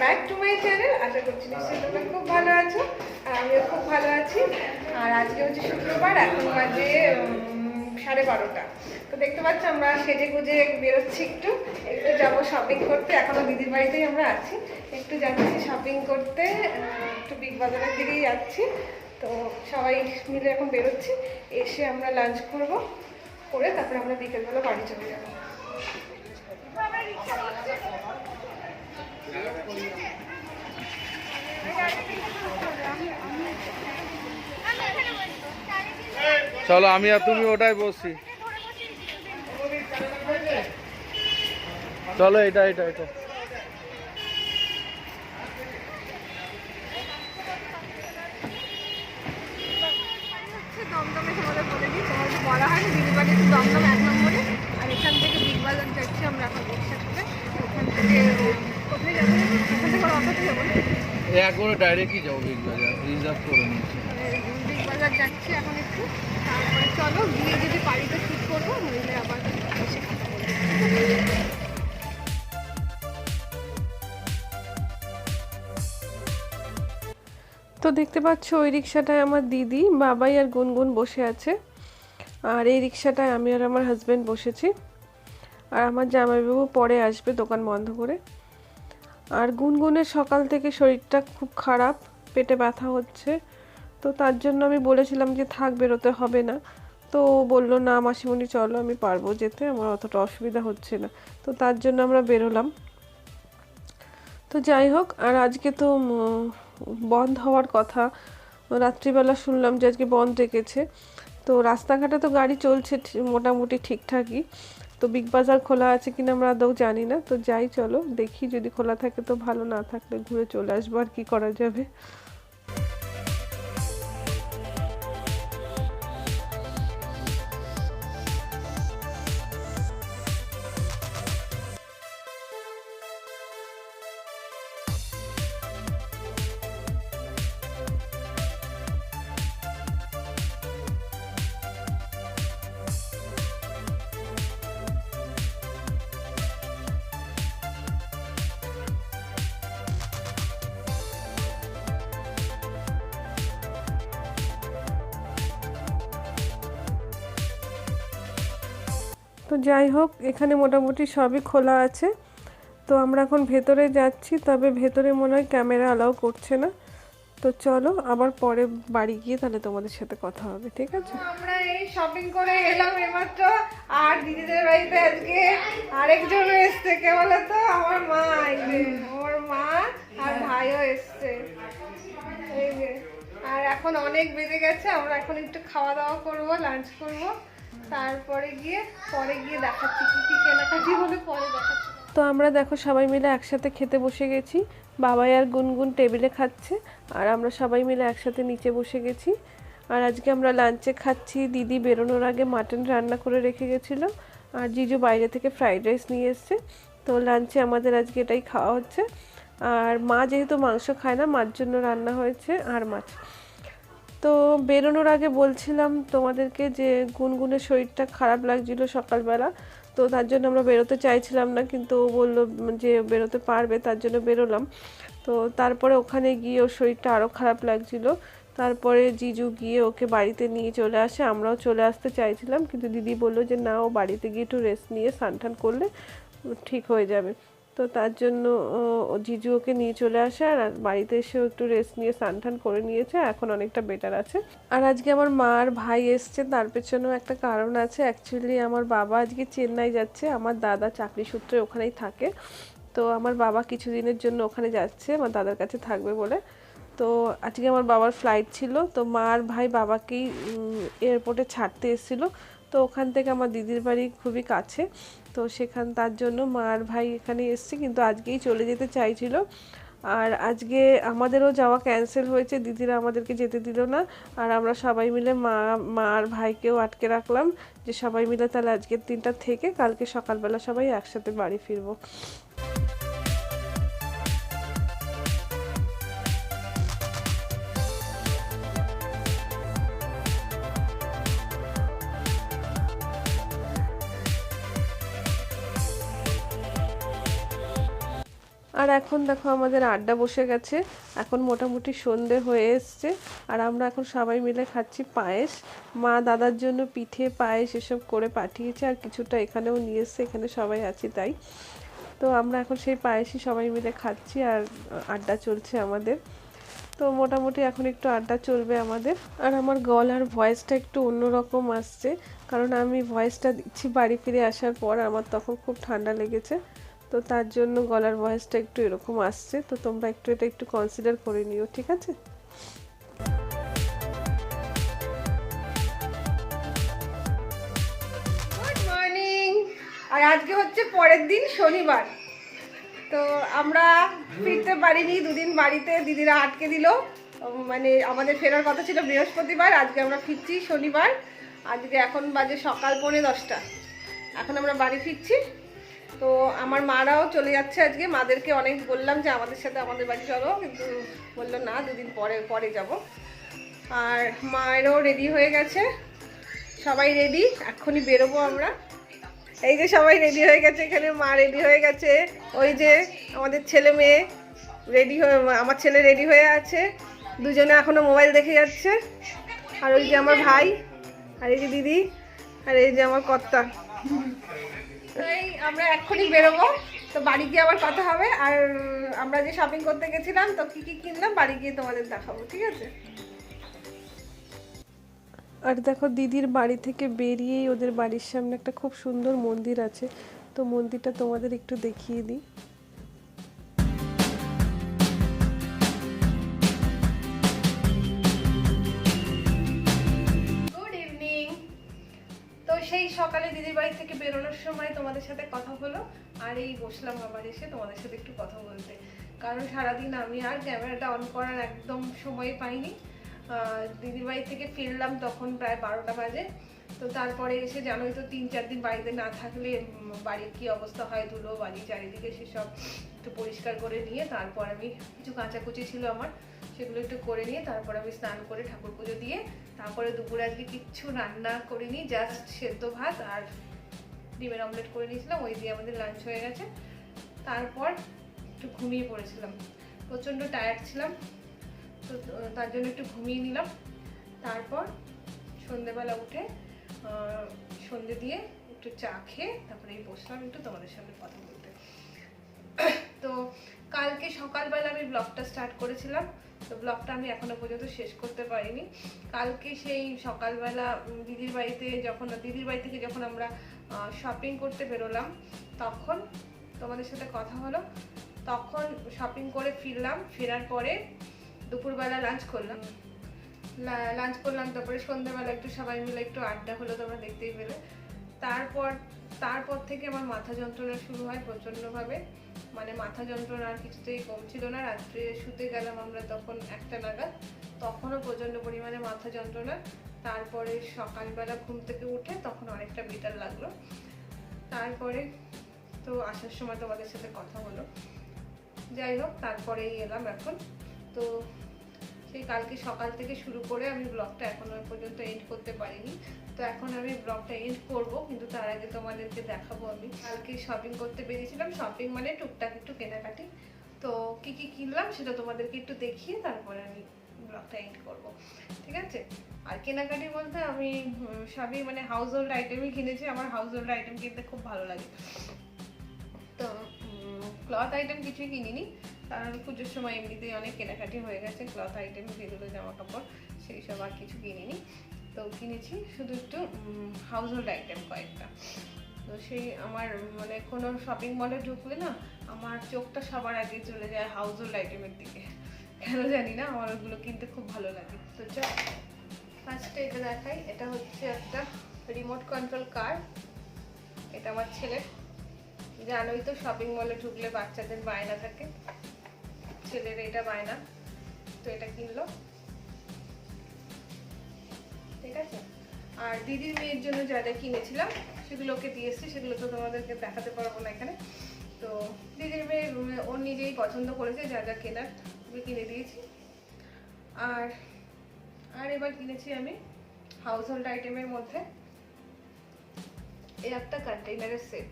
Back to my channel. আশা করছি নিশ্চয়ই তোমরা খুব ভালো আছো আর আমিও খুব ভালো আছি। আর আজকে হচ্ছে শুক্রবার, এখন বাজে 12:30। তো দেখতে পাচ্ছ আমরা সেজে গুজে বেরোচ্ছি, একটু একটু যাবো শপিং করতে। এখনো দিদির বাড়িতেই আমরা আছি, একটু যাচ্ছি শপিং করতে, একটু বিগ বাজারের দিকেই যাচ্ছি। তো সবাই মিলে এখন বেরোচ্ছি, এসে আমরা লাঞ্চ করব, করে তারপরে আমরা বিকেলবেলা বাড়ি চলে যাবো। চলো আমি আর তুমি ওটাই বসছি। চলো এটা এটা এটা দমদমে তোমাদের বলে দিই, তোমাদের বলা হয়নি, দিদির বাড়ি হচ্ছে দমদম 1 নম্বরে। আর এখান থেকে বিগ বাজার যাচ্ছি আমরা এখন রিক্সা করে। ওখান থেকে কোথায় যাবো, এখান থেকে অটোতে যাবো, একবারে ডাইরেক্টই যাবো বিগ বাজার, রিজার্ভ করে নিচ্ছি। বিগ বাজার যাচ্ছি এখন একটু, তারপরে চলো গিয়ে যদি বাড়িতে ঠিক করবো, নইলে আবার এসে কথা বলবো। তো দেখতে পাচ্ছ ওই রিক্সাটায় আমার দিদি, বাবাই আর গুনগুন বসে আছে, আর এই রিক্সাটায় আমি আর আমার হাজব্যান্ড বসেছি। আর আমার জামাইবাবু পরে আসবে দোকান বন্ধ করে। আর গুনগুনের সকাল থেকে শরীরটা খুব খারাপ, পেটে ব্যথা হচ্ছে। তো তার জন্য আমি বলেছিলাম যে থাক, বেরোতে হবে না। তো ও বললো না মাসিমণি চলো, আমি পারবো যেতে, আমার অতটা অসুবিধা হচ্ছে না। তো তার জন্য আমরা বেরোলাম। তো যাই হোক, আর আজকে তো বন্ধ হওয়ার কথা, রাত্রিবেলা শুনলাম যে আজকে বন্ধ রেখেছে। তো রাস্তাঘাটে তো গাড়ি চলছে মোটামুটি ঠিকঠাকই। তো বিগ বাজার খোলা আছে কিনা আমরা আদৌ জানি না। তো যাই, চলো দেখি, যদি খোলা থাকে তো ভালো, না থাকলে ঘুরে চলে আসবো, আর কি করা যাবে। তো যাই হোক, এখানে মোটামুটি সবই খোলা আছে। তো আমরা এখন ভেতরে যাচ্ছি, তবে ভেতরে মনে হয় ক্যামেরা অ্যালাউ করছে না। তো চলো আবার পরে বাড়ি গিয়ে তাহলে তোমাদের সাথে কথা হবে, ঠিক আছে? আমরা এই শপিং করে এলাম এইমাত্র। আর দিদিদের বাড়িতে আজকে আরেকজন এসছে, কে বলো তো? আমার মা। আমার মা আর ভাইও এসছে, এই যে। আর এখন অনেক বেজে গেছে, আমরা এখন একটু খাওয়া দাওয়া করবো, লাঞ্চ করবো, তারপরে পরে গিয়ে দেখাচ্ছি কি কি কেনাকাটি হলে পরে দেখাচ্ছি। তো আমরা দেখো সবাই মিলে একসাথে খেতে বসে গেছি। বাবাই আর গুনগুন টেবিলে খাচ্ছে, আর আমরা সবাই মিলে একসাথে নিচে বসে গেছি। আর আজকে আমরা লাঞ্চে খাচ্ছি, দিদি বেরোনোর আগে মাটন রান্না করে রেখে গেছিলো, আর জিজু বাইরে থেকে ফ্রাইড রাইস নিয়ে এসছে। তো লাঞ্চে আমাদের আজকে এটাই খাওয়া হচ্ছে। আর মা যেহেতু মাংস খায় না, মার জন্য রান্না হয়েছে আর মাছ। তো বেরোনোর আগে বলছিলাম তোমাদেরকে যে গুনগুনের শরীরটা খারাপ লাগছিল সকালবেলা, তো তার জন্য আমরা বেরোতে চাইছিলাম না, কিন্তু ও বললো যে বেরোতে পারবে, তার জন্য বেরোলাম। তো তারপরে ওখানে গিয়ে ওর শরীরটা আরও খারাপ লাগছিল। তারপরে জিজু গিয়ে ওকে বাড়িতে নিয়ে চলে আসে, আমরাও চলে আসতে চাইছিলাম, কিন্তু দিদি বললো যে না, ও বাড়িতে গিয়ে একটু রেস্ট নিয়ে স্নান টান করলে ঠিক হয়ে যাবে। তো তার জন্য জিজু ওকে নিয়ে চলে আসে, আর বাড়িতে এসেও একটু রেস্ট নিয়ে স্নান টান করে নিয়েছে, এখন অনেকটা বেটার আছে। আর আজকে আমার মা আর ভাই এসছে, তার পেছনেও একটা কারণ আছে। অ্যাকচুয়ালি আমার বাবা আজকে চেন্নাই যাচ্ছে, আমার দাদা চাকরি সূত্রে ওখানেই থাকে। তো আমার বাবা কিছুদিনের জন্য ওখানে যাচ্ছে, আমার দাদার কাছে থাকবে বলে। তো আজকে আমার বাবার ফ্লাইট ছিল, তো মা আর ভাই বাবাকেই এয়ারপোর্টে ছাড়তে এসেছিলো। তো ওখান থেকে আমার দিদির বাড়ি খুবই কাছে, তো তার জন্য মা আর ভাই এখানে এসছে, কিন্তু আজকেই চলে যেতে চাইছিল। আর আজকে আমাদেরও যাওয়া ক্যান্সেল হয়েছে, দিদিরা আমাদেরকে যেতে দিল না। আর আমরা সবাই মিলে মা আর ভাইকেও আটকে রাখলাম, যে সবাই মিলে তাহলে আজকের দিনটা থেকে কালকে সকালবেলা সবাই একসাথে বাড়ি ফিরবো। আর এখন দেখো আমাদের আড্ডা বসে গেছে, এখন মোটামুটি সন্ধে হয়ে এসছে। আর আমরা এখন সবাই মিলে খাচ্ছি পায়েস। মা দাদার জন্য পিঠে পায়েস এসব করে পাঠিয়েছে, আর কিছুটা এখানেও নিয়ে এসছে, এখানে সবাই আছি তাই। তো আমরা এখন সেই পায়েসই সবাই মিলে খাচ্ছি আর আড্ডা চলছে আমাদের। তো মোটামুটি এখন একটু আড্ডা চলবে আমাদের। আর আমার গলার ভয়েসটা একটু অন্যরকম আসছে, কারণ আমি ভয়েসটা দিচ্ছি বাড়ি ফিরে আসার পর, আমার তখন খুব ঠান্ডা লেগেছে, তো তার জন্য গলার ভয়েসটা একটু এরকম আসছে। তো তোমরা একটু এটা একটু কনসিডার করে নিও, ঠিক আছে? Good morning. আর আজকে হচ্ছে পরের দিন শনিবার, তো আমরা ফিরতে পারিনি, দুদিন বাড়িতে দিদিরা আটকে দিল। মানে আমাদের ফেরার কথা ছিল বৃহস্পতিবার, আজকে আমরা ফিরছি শনিবার। আজকে এখন বাজে সকাল 10:45, এখন আমরা বাড়ি ফিরছি। তো আমার মারাও চলে যাচ্ছে আজকে, মাদেরকে অনেক বললাম যে আমাদের সাথে আমাদের বাড়ি চলো, কিন্তু বললো না, দুদিন পরে পরে যাব। আর মায়েরও রেডি হয়ে গেছে, সবাই রেডি, এক্ষুনি বেরোবো আমরা। এই যে সবাই রেডি হয়ে গেছে, এখানে মা রেডি হয়ে গেছে, ওই যে আমাদের ছেলে মেয়ে রেডি হয়ে, আমার ছেলে রেডি হয়ে আছে, দুজনে এখনো মোবাইল দেখে যাচ্ছে। আর ওই যে আমার ভাই, আর এই যে দিদি, আর এই যে আমার কর্তা। এই আমরা এক্ষুনি বেরোবো, তো বাড়ি গিয়ে আবার কথা হবে। আর আমরা যে শপিং করতে গেছিলাম, তো কি কি কিনলাম বাড়ি গিয়ে তোমাদের দেখাবো, ঠিক আছে? আর দেখো দিদির বাড়ি থেকে বেরিয়েই ওদের বাড়ির সামনে একটা খুব সুন্দর মন্দির আছে, তো মন্দিরটা তোমাদের একটু দেখিয়ে দিই। Good evening. তো সেই সকালে দিদির বাড়ি থেকে বেরোনোর সময় তোমাদের সাথে কথা হলো, আর এই বসলাম আবার এসে তোমাদের সাথে একটু কথা বলতে, কারণ সারাদিন আমি আর ক্যামেরাটা অন করার একদম সময় পাইনি। দিদির বাড়ি থেকে ফিরলাম তখন প্রায় 12টা বাজে। তো তারপরে এসে জানোই তো 3-4 দিন বাড়িতে না থাকলে বাড়ির কি অবস্থা হয়, ধুলো বাড়ি চারিদিকে, সেসব একটু পরিষ্কার করে নিয়ে তারপর আমি কিছু কাঁচাকুচি ছিল আমার, সেগুলো একটু করে নিয়ে তারপর আমি স্নান করে ঠাকুর পুজো দিয়ে তারপরে দুপুরে আজকে কিচ্ছু রান্না করিনি, জাস্ট সেদ্ধ ভাত আর ডিমের অমলেট করে নিয়েছিলাম, ওই দিয়ে আমাদের লাঞ্চ হয়ে গেছে। তারপর একটু ঘুমিয়ে পড়েছিলাম, প্রচণ্ড টায়ার্ড ছিলাম, তো তার জন্য একটু ঘুমিয়ে নিলাম। তারপর সন্ধেবেলা উঠে সন্ধে দিয়ে একটু চা খেয়ে তারপরে এই বসলাম একটু তোমাদের সামনে কথা বলতে। তো কালকে সকালবেলা আমি ব্লগটা স্টার্ট করেছিলাম, তো ব্লগটা আমি এখনো পর্যন্ত শেষ করতে পারিনি। কালকে সেই সকালবেলা দিদির বাড়ি থেকে যখন আমরা শপিং করতে বেরোলাম, তখন তোমাদের সাথে কথা হলো, তখন শপিং করে ফিরলাম, ফেরার পরে দুপুরবেলা লাঞ্চ করলাম, তারপরে সন্ধ্যাবেলা একটু সবাই মিলে একটু আড্ডা হলো, তোমরা দেখতেই পেলে। তারপর থেকে আমার মাথা যন্ত্রণা শুরু হয় প্রচণ্ডভাবে, মানে মাথা যন্ত্রণা আর কিছুতেই কমছিল না। রাত্রে শুতে গেলাম আমরা তখন 1টা নাগাদ, তখনও প্রচণ্ড পরিমাণে মাথা যন্ত্রণা। তারপরে সকালবেলা ঘুম থেকে উঠে তখন অনেকটা বেটার লাগলো। তারপরে তো আসার সময় তোমাদের সাথে কথা হলো, যাই হোক তারপরেই এলাম এখন। তো সেই কালকে সকাল থেকে শুরু করে আমি ব্লগটা এখনো পর্যন্ত এন্ড করতে পারিনি, তো এখন আমি ব্লগটা এন্ড করব, কিন্তু তার আগে তোমাদেরকে দেখাবো আমি কালকে শপিং করতে বেরিয়েছিলাম। শপিং মানে টুকটাক একটু কেনাকাটি, তো কি কি কিনলাম সেটা তোমাদেরকে একটু দেখিয়ে তারপরে আমি ব্লগটা এন্ড করব, ঠিক আছে? আর কেনাকাটি বলতে আমি সবই মানে হাউস হোল্ড আইটেমই কিনেছি, আমার হাউস হোল্ড আইটেম কিনতে খুব ভালো লাগে। তো ক্লথ আইটেম কিছুই কিনিনি, কারণ পুজোর সময় এমনিতেই অনেক কেনাকাটি হয়ে গেছে, ক্লথ আইটেম যেগুলো জামা কাপড় সেই সব আর কিছু কিনিনি। তো কিনেছি শুধু একটু হাউস হোল্ড আইটেম কয়েকটা। তো সেই আমার মানে কোনো শপিং মলে ঢুকলে না আমার চোখটা সবার আগে চলে যায় হাউস হোল্ড আইটেমের দিকে, কেন জানি না, আমার ওগুলো কিনতে খুব ভালো লাগে। তো চল ফার্স্টে এটা দেখাই, এটা হচ্ছে একটা রিমোট কন্ট্রোল কার, এটা আমার ছেলের। জানোই তো শপিং মলে ঢুকলে বাচ্চাদের বায়না থাকে, ছেলের এটা বায়না, তো এটা কিনলো, ঠিক আছে? আর দিদির মেয়ের জন্য যা যা কিনেছিলাম সেগুলোকে দিয়ে এসেছি, সেগুলো তো তোমাদেরকে দেখাতে পারবো না এখানে। তো দিদির মেয়ে ওর নিজেই পছন্দ করেছে, যা যা কেনার ওকে কিনে দিয়েছি। আর এবার কিনেছি আমি হাউস হোল্ড আইটেমের মধ্যে এই একটা কন্টেইনারের সেট,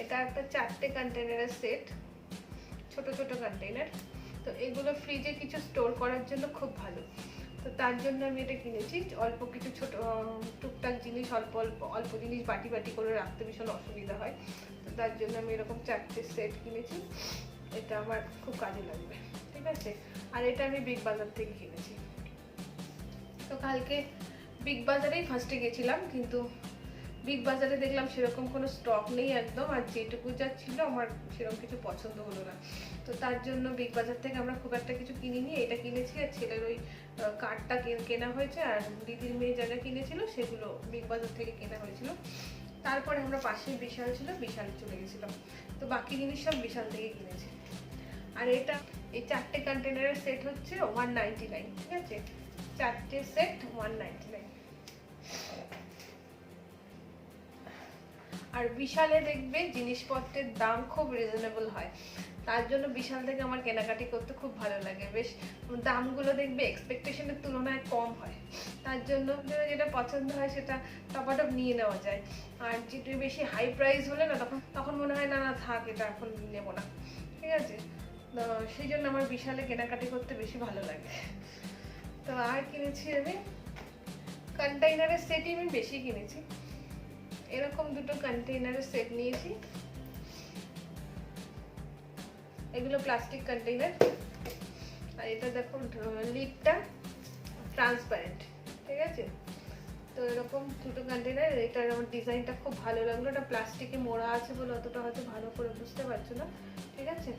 এটা একটা 4টে কন্টেইনারের সেট, ছোট ছোট কন্টেইনার। তো এগুলো ফ্রিজে কিছু স্টোর করার জন্য খুব ভালো। তো তার জন্য আমি এটা কিনেছি। অল্প কিছু ছোট টুকটাক জিনিস, অল্প অল্প অল্প জিনিস বাটি বাটি করে রাখতে ভীষণ অসুবিধা হয়। তো তার জন্য আমি এরকম 4টে সেট কিনেছি। এটা আমার খুব কাজে লাগবে, ঠিক আছে। আর এটা আমি বিগ বাজার থেকে কিনেছি। তো কালকে বিগ বাজারেই ফার্স্টে গেছিলাম, কিন্তু বিগ বাজারে দেখলাম সেরকম কোনো স্টক নেই একদম, আর যেটুকু যা ছিল আমার সেরকম কিছু পছন্দ হলো না। তো তার জন্য বিগ বাজার থেকে আমরা খুব একটা কিছু কিনিনি। এটা কিনেছি, আর ছেলের ওই কার্ডটা কেনা হয়েছে, আর দিদির মেয়ে যা যা কিনেছিল সেগুলো বিগ বাজার থেকে কেনা হয়েছিল। তারপরে আমরা পাশেই বিশাল ছিল, বিশালে চলে গেছিলাম। তো বাকি জিনিস সব বিশাল থেকে কিনেছি। আর এটা এই 4টে কন্টেনারের সেট হচ্ছে 199, ঠিক আছে। 4টে সেট 199। আর বিশালে দেখবে জিনিসপত্রের দাম খুব রিজনেবল হয়। তার জন্য বিশাল থেকে আমার কেনাকাটি করতে খুব ভালো লাগে। বেশ দামগুলো দেখবে এক্সপেকটেশনের তুলনায় কম হয়। তার জন্য যেটা পছন্দ হয় সেটা টপাটপ নিয়ে নেওয়া যায়। আর যেটা বেশি হাই প্রাইস হলে না, তখন মনে হয় না না থাক, এটা এখন নেবো না, ঠিক আছে। তো সেই জন্য আমার বিশালে কেনাকাটি করতে বেশি ভালো লাগে। তো আর কিনেছি আমি কন্টেইনারের সেটই আমি বেশি কিনেছি। এরকম 2টো কন্টেইনারের সেট নিয়েছি। এগুলো প্লাস্টিক কন্টেইনার। আর এটা দেখো লিডটা ট্রান্সপারেন্ট, ঠিক আছে। তো এরকম 2টো কন্টেইনার। এটার আমার ডিজাইনটা খুব ভালো লাগলো। এটা প্লাস্টিকে মোড়া আছে বলে অতটা হয়তো ভালো করে বুঝতে পারছো না, ঠিক আছে।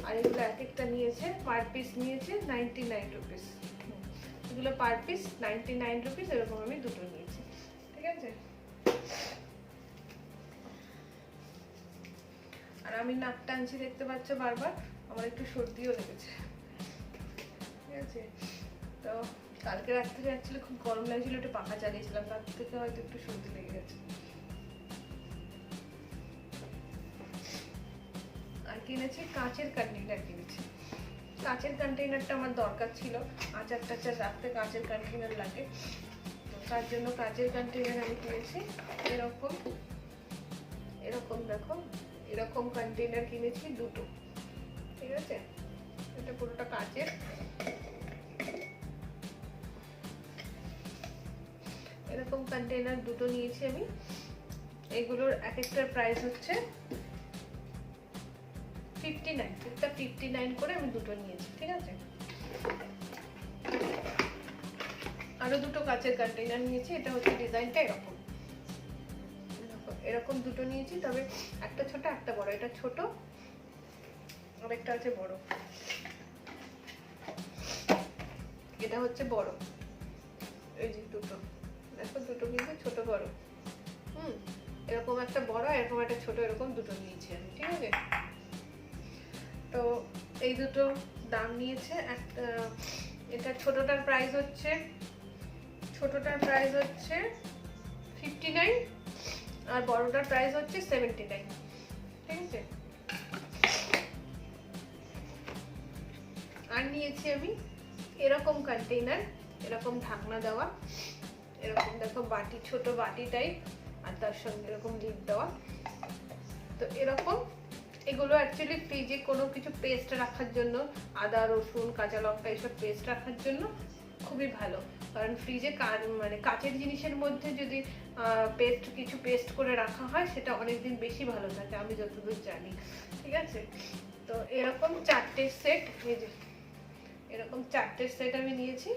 আর এগুলো এক একটা নিয়েছে, পার পিস নিয়েছে 99 রুপিস। এগুলো পার পিস 99 রুপিস। এরকম আমি 2টো নিয়েছি, ঠিক আছে। আর আমি নাক টানছি দেখতে পাচ্ছ বারবার, আমার একটু সর্দিও লেগেছে, ঠিক আছে। তো কালকে রাত্রে অ্যাকচুয়ালি খুব গরম লাগছিল, একটু পাখা চালিয়েছিলাম, তার থেকে হয়তো একটু সর্দি লেগে গেছে। আর কিনেছি কাঁচের কন্টেইনার কিনেছি। কাঁচের কন্টেইনারটা আমার দরকার ছিল, আচার টাচার রাখতে কাঁচের কন্টেইনার লাগে। তো তার জন্য কাঁচের কন্টেইনার আমি কিনেছি। এরকম এরকম দেখো, এরকম কন্টেইনার কিনেছি 2টো, ঠিক আছে। এটা পুরোটা কাঁচের। এরকম কন্টেইনার 2টো নিয়েছি আমি। এগুলোর এক একটার প্রাইস হচ্ছে 59। এটা 59 করে আমি 2টো নিয়েছি, ঠিক আছে। আরো 2টো কাঁচের কন্টেইনার নিয়েছি। এটা হচ্ছে ডিজাইনটা এরকম, এরকম 2টো নিয়েছি। তবে একটা ছোট একটা বড়। এটা ছোট আর একটা আছে বড়। এটা হচ্ছে বড়। এই যে 2টো দেখো, 2টো কিন্তু ছোট বড়। এরকম একটা বড়, এরকম একটা ছোট, এরকম 2টো নিয়েছি আমি, ঠিক আছে। তো এই 2টো দাম নিয়েছে। একটা এটা ছোটটার প্রাইস হচ্ছে 59, আর বড়টার প্রাইস হচ্ছে 79, ঠিক আছে। আর নিয়েছি আমি এরকম কন্টেইনার, এরকম ঢাকনা দেওয়া, এরকম দেখো বাটি, ছোট বাটি টাইপ, আর তার সঙ্গে এরকম লিড দেওয়া। তো এরকম এগুলো অ্যাকচুয়ালি ফ্রিজে কোনো কিছু পেস্ট রাখার জন্য, আদা রসুন কাঁচা লঙ্কা এসব পেস্ট রাখার জন্য খুবই ভালো। কারণ ফ্রিজে মানে কাচের জিনিসের মধ্যে যদি কিছু পেস্ট করে রাখা হয় সেটা অনেকদিন বেশি ভালো থাকে, আমি যতদূর জানি, ঠিক আছে। তো এরকম 4টে সেট, এই যে এরকম 4টে সেট আমি নিয়েছি।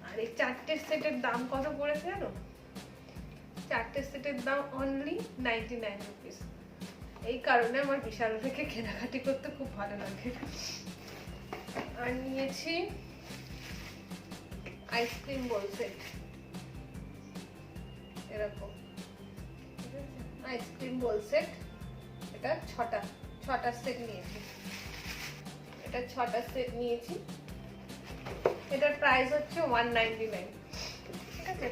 আর এই 4টে সেটের দাম কত পড়েছে জানো? 4টে সেটের দাম অনলি 99 রুপিস। এই কারণে আমার বিশাল থেকে কেনাকাটি করতে খুব ভালো লাগে। আর নিয়েছি আইসক্রিম বোল সেট, এরকম আইসক্রিম বোল সেট। এটা 6টা সেট নিয়েছি। এটা 6টা সেট নিয়েছি। এটার প্রাইস হচ্ছে 199, ঠিক আছে।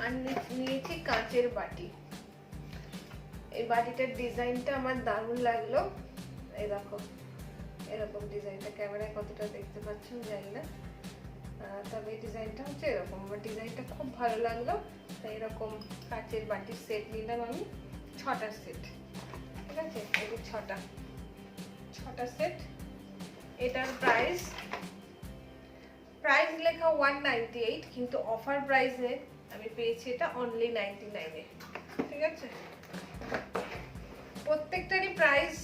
আর নিয়েছি কাঁচের বাটি। এই বাটিটার ডিজাইনটা আমার দারুণ লাগলো। এই দেখো এরকম ডিজাইনটা, ক্যামেরায় কতটা দেখতে পাচ্ছ জানি না, তবে এই ডিজাইনটা হচ্ছে এরকম। আমার ডিজাইনটা খুব ভালো লাগলো, তাই এরকম কাঁচের বাটির সেট নিলাম আমি। 6টা সেট, ঠিক আছে। এই 6টা 6টা সেট। এটার প্রাইস লেখা 198, কিন্তু অফার প্রাইসে আমি পেয়েছি এটা অনলি 99 এ। ঠিক আছে, প্রত্যেকটারই প্রাইস,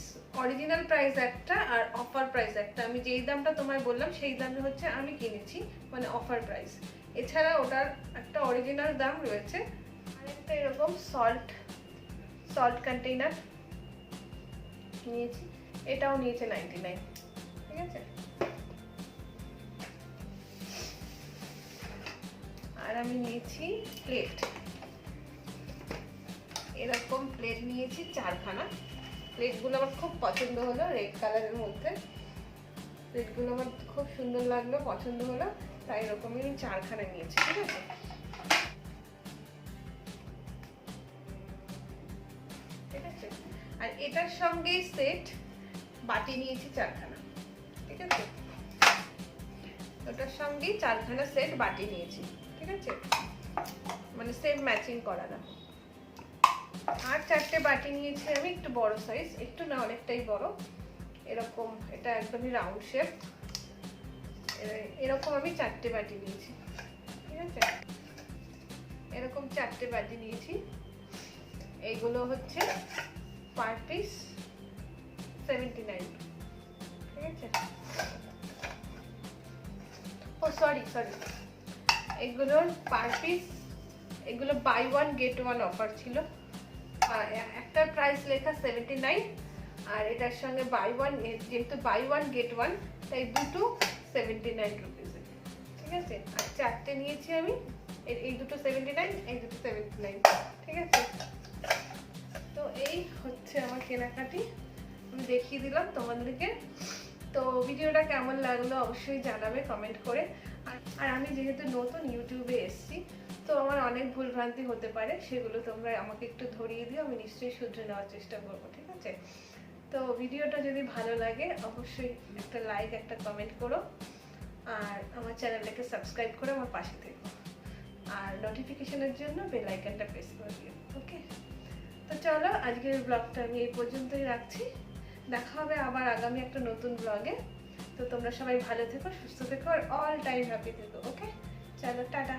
অরিজিনাল প্রাইস একটা আর অফার প্রাইস একটা। আমি যেই দামটা তোমায় বললাম সেই দামে হচ্ছে আমি কিনেছি, মানে অফার প্রাইস। এছাড়া ওটার একটা অরিজিনাল দাম রয়েছে। আর একটা এরকম সল্ট কন্টেইনার নিয়েছি, এটাও নিয়েছে 99। ঠিক আছে, আর আমি নিয়েছি প্লেট, এরকম প্লেট নিয়েছি 4খানা। প্লেটগুলো আমার খুব পছন্দ হলো, রেড কালারের মধ্যে প্লেটগুলো আমার খুব সুন্দর লাগলো, পছন্দ হলো, তাই এরকমই আমি 4খানা নিয়েছি। ঠিক আছে, ঠিক আছে। আর এটার সঙ্গেই সেট বাটি নিয়েছি 4খানা। ঠিক আছে, ওটার সঙ্গেই 4খানা সেট বাটি নিয়েছি। ঠিক আছে, মানে সেম ম্যাচিং করা না। আর 4টে বাটি নিয়েছি আমি, একটু বড় সাইজ, একটু না অনেকটাই বড়, এরকম, এটা একদমই রাউন্ড শেপ। এরকম আমি 4টে বাটি নিয়েছি। ঠিক আছে, এরকম 4টে বাটি নিয়েছি। এইগুলো হচ্ছে পার পিস 79। ঠিক আছে, ও সরি, এগুলোর পার পিস, এগুলো বাই 1 গেট 1 অফার ছিল। একটা প্রাইস লেখা 79, আর এটার সঙ্গে বাই 1, যেহেতু বাই 1 গেট 1, তাই দুটো 79 রুপিসে। ঠিক আছে, আর 4টে নিয়েছি আমি, এই দুটো 79, এই দুটো 79। ঠিক আছে, তো এই হচ্ছে আমার কেনাকাটি, আমি দেখিয়ে দিলাম তোমাদেরকে। তো ভিডিওটা কেমন লাগলো অবশ্যই জানাবে কমেন্ট করে। আর আমি যেহেতু নতুন ইউটিউবে এসেছি, তো আমার অনেক ভুলভ্রান্তি হতে পারে, সেগুলো তোমরা আমাকে একটু ধরিয়ে দিও, আমি নিশ্চয়ই শুধরে নেওয়ার চেষ্টা করবো। ঠিক আছে, তো ভিডিওটা যদি ভালো লাগে অবশ্যই একটা লাইক, একটা কমেন্ট করো, আর আমার চ্যানেলটাকে সাবস্ক্রাইব করে আমার পাশে থেকো, আর নোটিফিকেশনের জন্য বেল আইকনটা প্রেস করে দিও। ওকে, তো চলো আজকের ব্লগটা আমি এই পর্যন্তই রাখছি। দেখা হবে আবার আগামী একটা নতুন ব্লগে। তো তোমরা সবাই ভালো থেকো, সুস্থ থেকো, আর অল টাইম হ্যাপি থেকো। ওকে, চলো টাটা।